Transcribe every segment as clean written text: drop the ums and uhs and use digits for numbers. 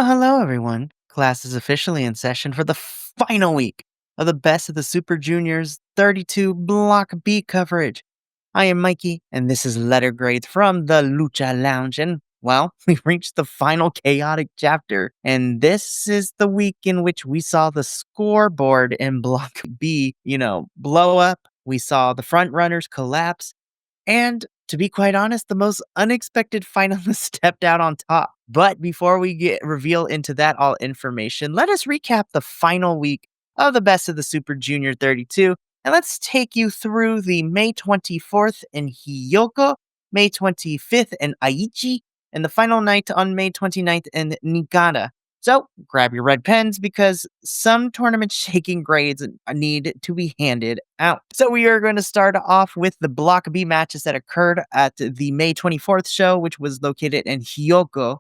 Well, hello, everyone. Class is officially in session for the final week of the Best of the Super Juniors 32 Block B coverage. I am Mikey, and this is Letter Grades from the Lucha Lounge. And, well, we've reached the final chaotic chapter. And this is the week in which we saw the scoreboard in Block B, blow up. We saw the front runners collapse. And to be quite honest, the most unexpected finalist stepped out on top. But before we get reveal into that all information, let us recap the final week of the Best of the Super Junior 32. And let's take you through the May 24th in Hyoko, May 25th in Aichi, and the final night on May 29th in Niigata. So grab your red pens because some tournament shaking grades need to be handed out. So we are going to start off with the Block B matches that occurred at the May 24th show, which was located in Hyoko.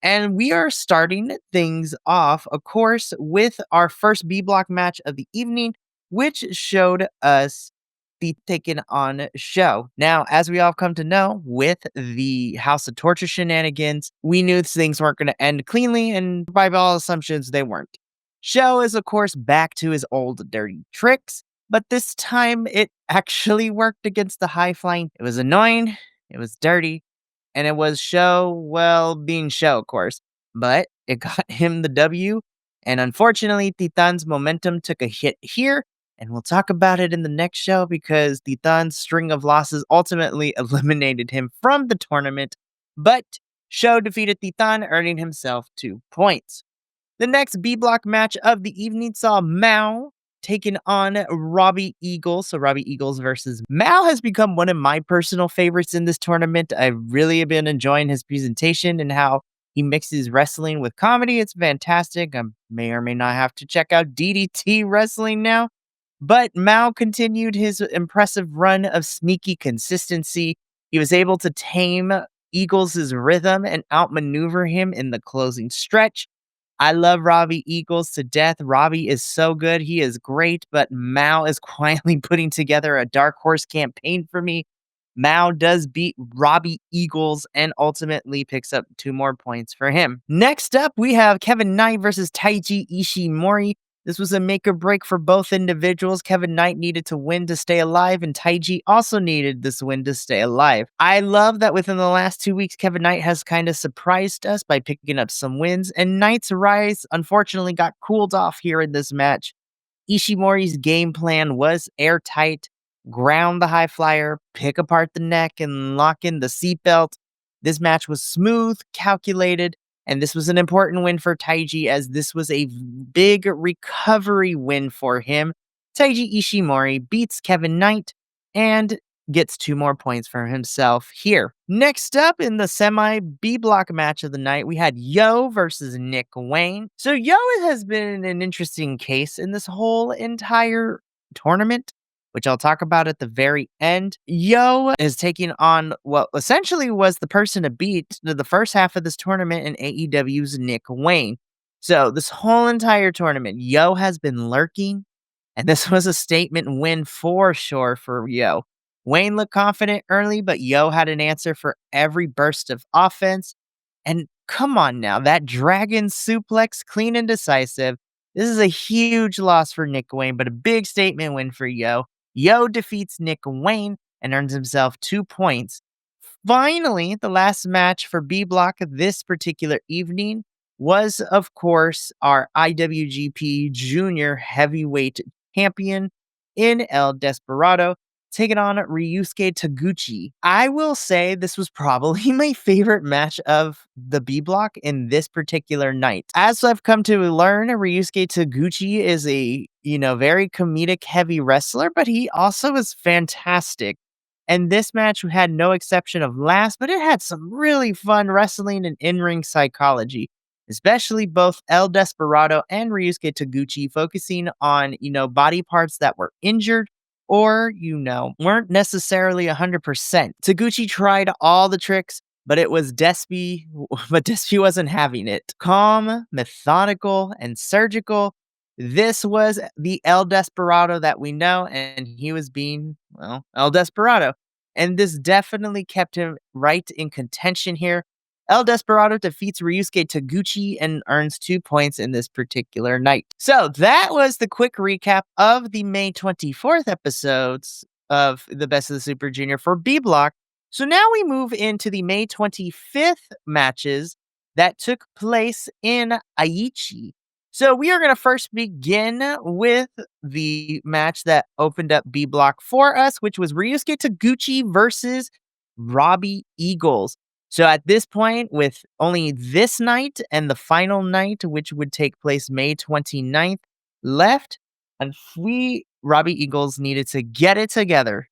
And we are starting things off, of course, with our first B block match of the evening, which showed us the Taken On show. Now, as we all come to know, with the House of Torture shenanigans, we knew things weren't going to end cleanly, and by all assumptions, they weren't. Show is, of course, back to his old dirty tricks, but this time it actually worked against the high flying. It was annoying, it was dirty, and it was being show, of course. But it got him the W, and unfortunately, Titan's momentum took a hit here, and we'll talk about it in the next show because Titan's string of losses ultimately eliminated him from the tournament, but Show defeated Titan, earning himself 2 points. The next B block match of the evening saw Mao taking on Robbie Eagles. So Robbie Eagles versus Mao has become one of my personal favorites in this tournament. I really have been enjoying his presentation and how he mixes wrestling with comedy. It's fantastic. I may or may not have to check out DDT wrestling now. But Mao continued his impressive run of sneaky consistency. He was able to tame Eagles' rhythm and outmaneuver him in the closing stretch. I love Robbie Eagles to death. Robbie is so good. He is great, but Mao is quietly putting together a dark horse campaign for me. Mao does beat Robbie Eagles and ultimately picks up 2 more points for him. Next up, we have Kevin Knight versus Taiji Ishimori. This was a make or break for both individuals. Kevin Knight needed to win to stay alive, and Taiji also needed this win to stay alive. I love that within the last 2 weeks, Kevin Knight has kind of surprised us by picking up some wins, and Knight's rise unfortunately got cooled off here in this match. Ishimori's game plan was airtight: ground the high flyer, pick apart the neck, and lock in the seatbelt. This match was smooth, calculated, and this was an important win for Taiji as this was a big recovery win for him. Taiji Ishimori beats Kevin Knight and gets 2 more points for himself here. Next up in the semi B block match of the night, we had Yo versus Nick Wayne. So Yo has been an interesting case in this whole entire tournament, which I'll talk about at the very end. Yo is taking on what essentially was the person to beat the first half of this tournament in AEW's Nick Wayne. So this whole entire tournament, Yo has been lurking, and this was a statement win for sure for Yo. Wayne looked confident early, but Yo had an answer for every burst of offense. And come on now, that dragon suplex, clean and decisive. This is a huge loss for Nick Wayne, but a big statement win for Yo. Yo defeats Nick Wayne and earns himself 2 points. Finally, the last match for B block this particular evening was, of course, our IWGP Junior Heavyweight Champion in El Desperado, taking on Ryusuke Taguchi. I will say this was probably my favorite match of the B block in this particular night. As I've come to learn, Ryusuke Taguchi is a, very comedic heavy wrestler, but he also is fantastic. And this match had no exception of last, but it had some really fun wrestling and in-ring psychology, especially both El Desperado and Ryusuke Taguchi focusing on, body parts that were injured or, weren't necessarily 100%. Taguchi tried all the tricks, but it was Despy, but Despy wasn't having it. Calm, methodical, and surgical. This was the El Desperado that we know, and he was being, El Desperado. And this definitely kept him right in contention here. El Desperado defeats Ryusuke Taguchi and earns 2 points in this particular night. So that was the quick recap of the May 24th episodes of the Best of the Super Junior for B Block. So now we move into the May 25th matches that took place in Aichi. So we are going to first begin with the match that opened up B Block for us, which was Ryusuke Taguchi versus Robbie Eagles. So at this point, with only this night and the final night, which would take place May 29th, left, and Robbie Eagles needed to get it together,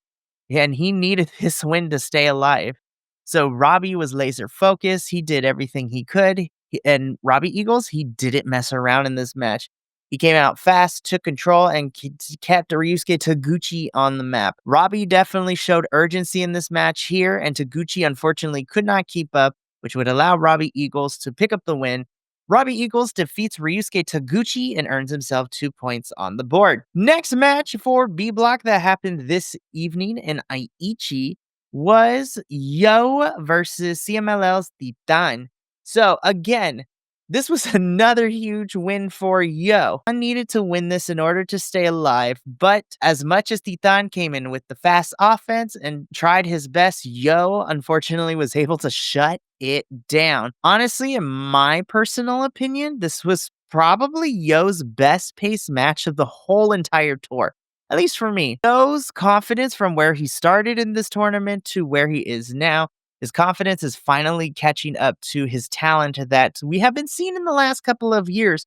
and he needed this win to stay alive. So Robbie was laser focused. He did everything he could. And Robbie Eagles, he didn't mess around in this match. He came out fast, took control, and kept Ryusuke Taguchi on the map. Robbie definitely showed urgency in this match here, and Taguchi unfortunately could not keep up, which would allow Robbie Eagles to pick up the win. Robbie Eagles defeats Ryusuke Taguchi and earns himself 2 points on the board. Next match for B Block that happened this evening in Aichi was Yo versus CMLL's Titan. So again, this was another huge win for Yo. I needed to win this in order to stay alive, but as much as Titan came in with the fast offense and tried his best, Yo unfortunately was able to shut it down. Honestly, in my personal opinion, this was probably Yo's best paced match of the whole entire tour. At least for me. Yo's confidence from where he started in this tournament to where he is now. His confidence is finally catching up to his talent that we have been seeing in the last couple of years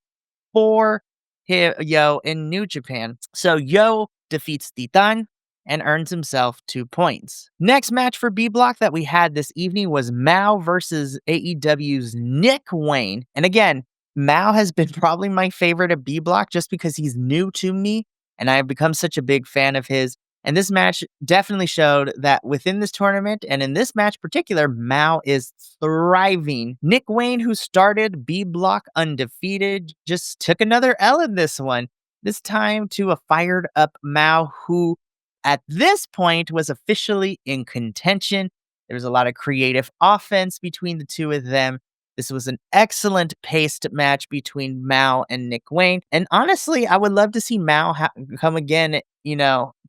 for Yo in New Japan. So Yo defeats Titan and earns himself 2 points. Next match for B Block that we had this evening was Mao versus AEW's Nick Wayne. And again, Mao has been probably my favorite of B Block just because he's new to me and I have become such a big fan of his. And this match definitely showed that within this tournament, and in this match particular, Mao is thriving. Nick Wayne, who started B Block undefeated, just took another L in this one. This time to a fired up Mao, who at this point was officially in contention. There was a lot of creative offense between the two of them. This was an excellent paced match between Mao and Nick Wayne. And honestly, I would love to see Mao come again,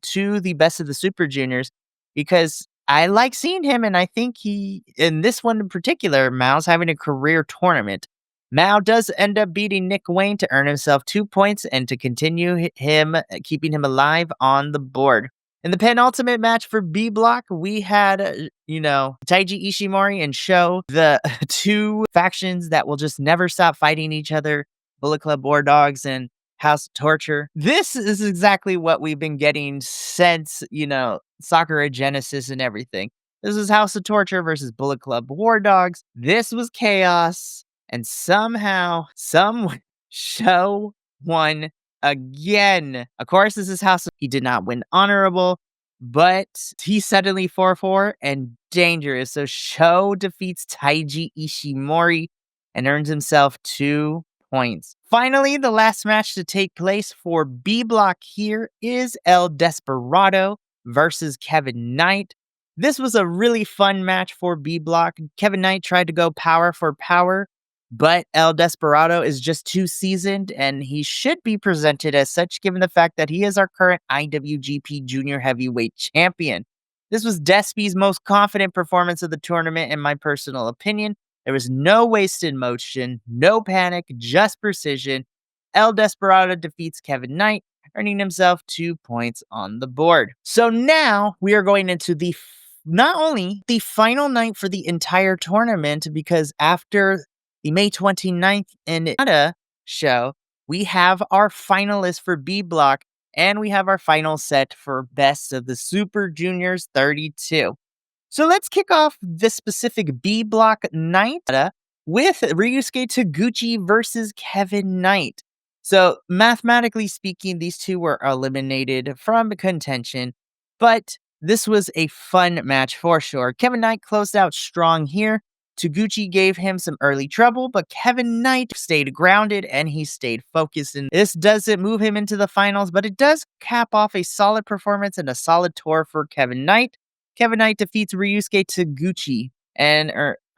to the Best of the Super Juniors because I like seeing him. And I think in this one in particular, Mao's having a career tournament. Mao does end up beating Nick Wayne to earn himself 2 points and to continue keeping him alive on the board. In the penultimate match for B Block, we had, Taiji Ishimori and Sho, the two factions that will just never stop fighting each other, Bullet Club War Dogs and House of Torture. This is exactly what we've been getting since, Sakura Genesis and everything. This was House of Torture versus Bullet Club War Dogs. This was chaos. And somehow, Sho won again. Of course, this is he did not win honorable, but he's suddenly 4-4 and dangerous. So Sho defeats Taiji Ishimori and earns himself 2 points. Finally, the last match to take place for B Block here is El Desperado versus Kevin Knight. This was a really fun match for B Block. Kevin Knight tried to go power for power, but El Desperado is just too seasoned, and he should be presented as such given the fact that he is our current IWGP Junior Heavyweight Champion. This was Despy's most confident performance of the tournament, in my personal opinion. There was no wasted motion, no panic, just precision. El Desperado defeats Kevin Knight, earning himself 2 points on the board. So now we are going into not only the final night for the entire tournament, because after the May 29th in Canada show, we have our finalists for B Block, and we have our final set for Best of the Super Juniors 32. So let's kick off this specific B Block night with Ryusuke Taguchi versus Kevin Knight. So mathematically speaking, these two were eliminated from contention, but this was a fun match for sure. Kevin Knight closed out strong here. Taguchi gave him some early trouble, but Kevin Knight stayed grounded and he stayed focused. And this doesn't move him into the finals, but it does cap off a solid performance and a solid tour for Kevin Knight. Kevin Knight defeats Ryusuke Taguchi and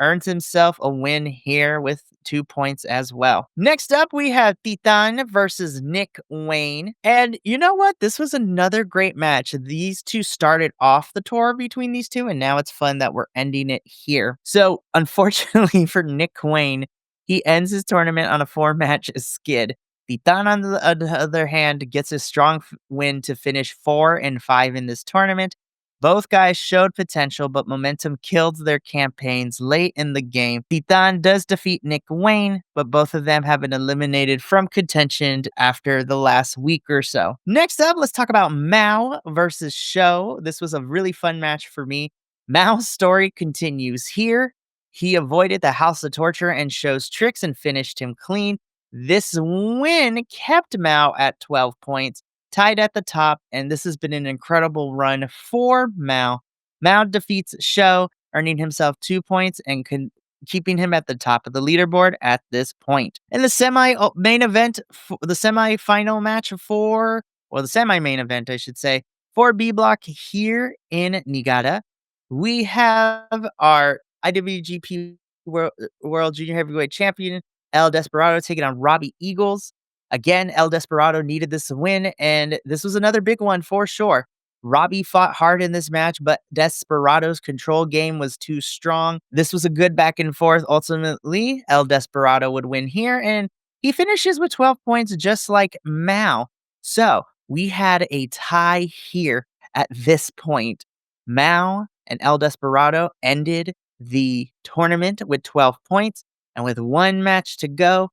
earns himself a win here with 2 points as well. Next up, we have Titan versus Nick Wayne. And you know what? This was another great match. These two started off the tour between these two, and now it's fun that we're ending it here. So, unfortunately for Nick Wayne, he ends his tournament on a 4-match skid. Titan, on the other hand, gets a strong win to finish 4-5 in this tournament. Both guys showed potential, but momentum killed their campaigns late in the game. Titan does defeat Nick Wayne, but both of them have been eliminated from contention after the last week or so. Next up, let's talk about Mao versus Show. This was a really fun match for me. Mao's story continues here. He avoided the House of Torture and Show's tricks and finished him clean. This win kept Mao at 12 points, tied at the top, and this has been an incredible run for Mao. Mao defeats Show, earning himself 2 points and keeping him at the top of the leaderboard at this point. In the semi-main event, the semi-final match the semi-main event, I should say, for B Block here in Niigata, we have our IWGP World Junior Heavyweight Champion, El Desperado, taking on Robbie Eagles. Again, El Desperado needed this win, and this was another big one for sure. Robbie fought hard in this match, but Desperado's control game was too strong. This was a good back and forth. Ultimately, El Desperado would win here, and he finishes with 12 points just like Mao. So, we had a tie here at this point. Mao and El Desperado ended the tournament with 12 points, and with one match to go,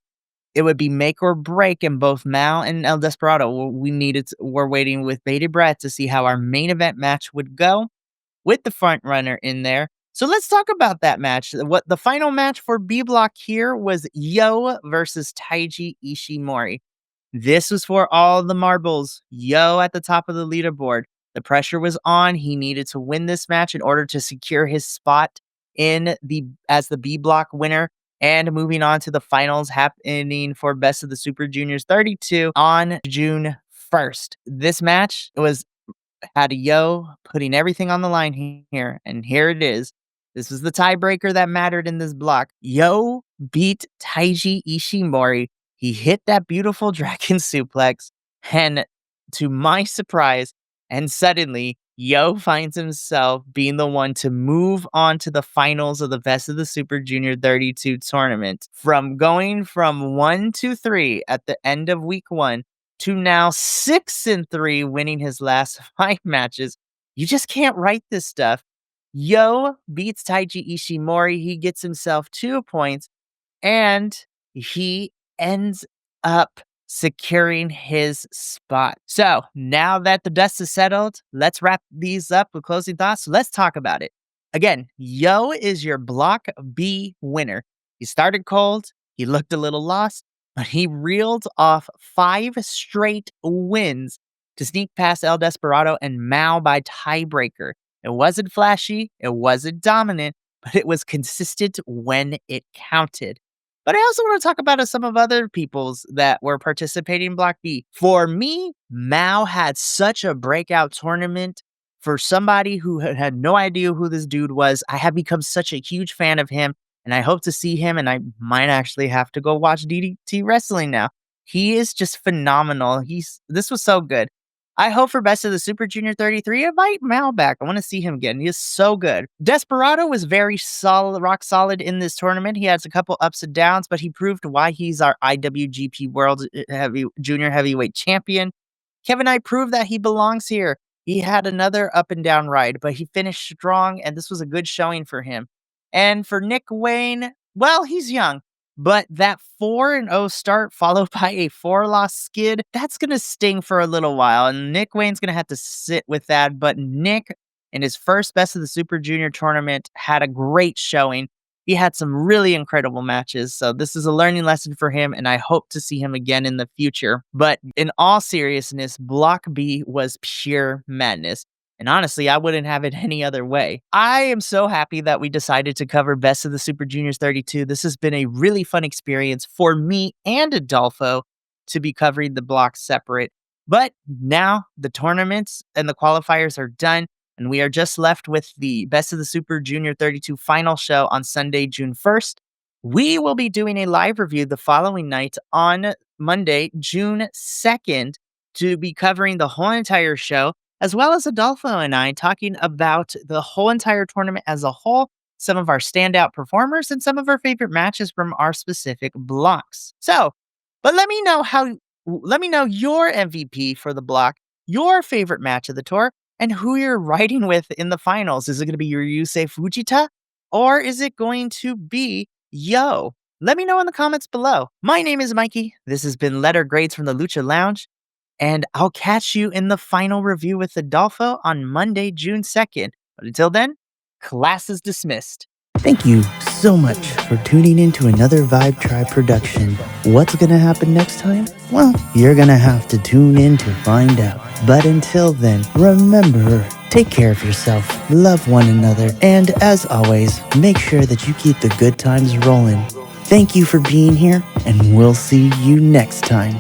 it would be make or break in both Mao and El Desperado. We're waiting with bated breath to see how our main event match would go with the front runner in there. So let's talk about that match. What the final match for B Block here was Yo versus Taiji Ishimori. This was for all the marbles. Yo at the top of the leaderboard. The pressure was on. He needed to win this match in order to secure his spot as the B Block winner. And moving on to the finals happening for Best of the Super Juniors 32 on June 1st. This match had Yo putting everything on the line here, and here it is. This was the tiebreaker that mattered in this block. Yo beat Taiji Ishimori. He hit that beautiful dragon suplex, and to my surprise, and suddenly, Yo finds himself being the one to move on to the finals of the Best of the Super Junior 32 tournament. From going from 1-3 at the end of week 1 to now 6-3, winning his last 5 matches. You just can't write this stuff. Yo beats Taiji Ishimori. He gets himself 2 points, and he ends up securing his spot. So now that the dust is settled, let's wrap these up with closing thoughts. So let's talk about it. Again, Yo is your Block B winner. He started cold. He looked a little lost, but he reeled off 5 straight wins to sneak past El Desperado and Mao by tiebreaker. It wasn't flashy. It wasn't dominant, but it was consistent when it counted. But I also want to talk about some of other people's that were participating in Block B. For me, Mao had such a breakout tournament. For somebody who had no idea who this dude was, I have become such a huge fan of him, and I hope to see him, and I might actually have to go watch DDT Wrestling now. He is just phenomenal. This was so good. I hope for Best of the Super Junior 33, invite Mao back. I want to see him again. He is so good. Desperado was very solid, rock solid in this tournament. He has a couple ups and downs, but he proved why he's our IWGP World Junior Heavyweight Champion. Kevin Knight proved that he belongs here. He had another up and down ride, but he finished strong, and this was a good showing for him. And for Nick Wayne, well, he's young. But that 4-0 start followed by a 4-loss skid, that's going to sting for a little while. And Nick Wayne's going to have to sit with that. But Nick, in his first Best of the Super Junior tournament, had a great showing. He had some really incredible matches. So this is a learning lesson for him, and I hope to see him again in the future. But in all seriousness, Block B was pure madness. And honestly, I wouldn't have it any other way. I am so happy that we decided to cover Best of the Super Juniors 32. This has been a really fun experience for me and Adolfo to be covering the blocks separate. But now the tournaments and the qualifiers are done, and we are just left with the Best of the Super Junior 32 final show on Sunday, June 1st. We will be doing a live review the following night on Monday, June 2nd, to be covering the whole entire show, as well as Adolfo and I talking about the whole entire tournament as a whole, some of our standout performers, and some of our favorite matches from our specific blocks. But let me know your MVP for the block, your favorite match of the tour, and who you're riding with in the finals. Is it going to be your Yusei Fujita, or is it going to be Yo? Let me know in the comments below. My name is Mikey. This has been Letter Grades from the Lucha Lounge, and I'll catch you in the final review with Adolfo on Monday, June 2nd. But until then, class is dismissed. Thank you so much for tuning in to another Vibe Tribe production. What's gonna happen next time? Well, you're gonna have to tune in to find out. But until then, remember, take care of yourself, love one another, and as always, make sure that you keep the good times rolling. Thank you for being here, and we'll see you next time.